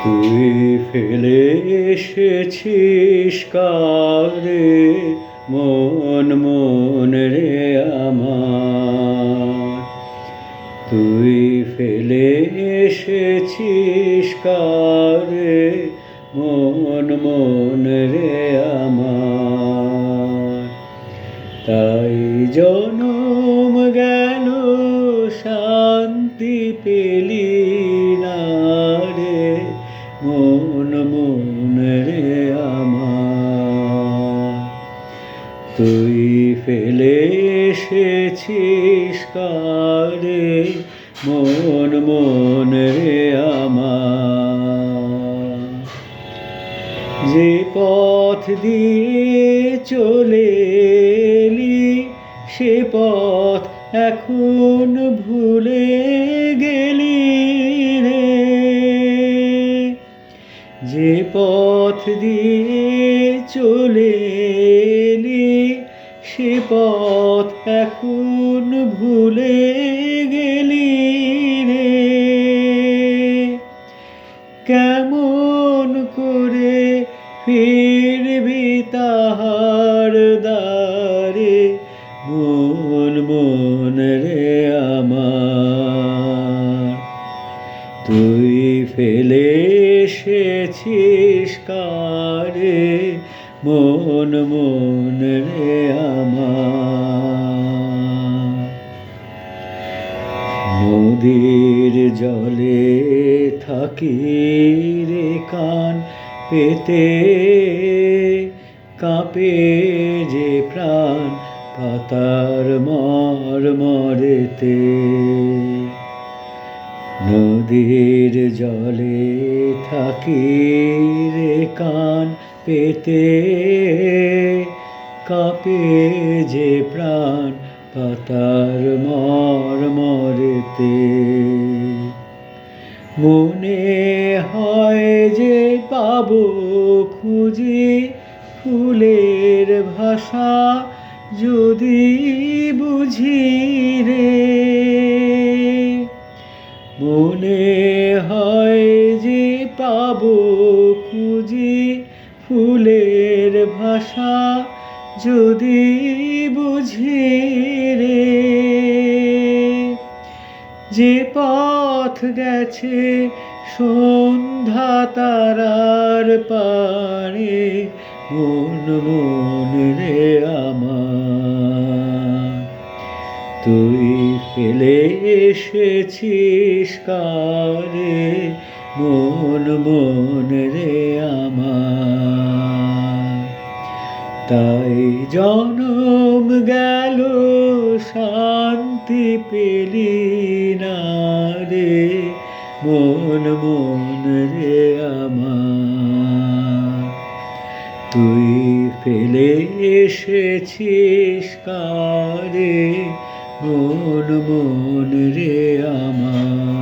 তুই ফেলে এসেছিস কারে মন মন রে আমার। তুই ফেলে এসেছিস কারে মন মন রে আমার। তাই জনম গেল শান্তি পেলি না রে মন মন রে আমার। তুই ফেলে এসেছিস কারে মন মন রে আমার। যে পথ দিয়ে চলে এলি সে পথ এখন ভুলে গেলি রে। যে পথ দিয়ে চলে এলি সে পথ এখন ভুলে গেলি রে। কেমন করে ফিরবি তাহার দ্বারে মন মন রে আমার। তুই ফেলে এসেছিস কারে মন মন রে আমার। নদীর জলে থাকি রে কান পেতে কাঁপে যে প্রাণ পাতার মরমরেতে। নদীর জলে থাকি রে কান পেতে কাঁপে যে প্রাণ পাতার মরমরেতে। মনে হয় যে পাবো খুঁজে ফুলের ভাষা যদি বুঝি রে। মনে হয় যে পাবো খুঁজে ফুলের ভাষা যদি বুঝি রে। যে পথ গেছে সন্ধ্যা তারার পারে মন মন রে আমার। তুই ফেলে এসেছিস কারে মন মন রে আমার। তাই জনম গেল শান্তি পেলি না রে মন মন রে আমার। তুই ফেলে এসেছিস কারে মন মন রে আমার।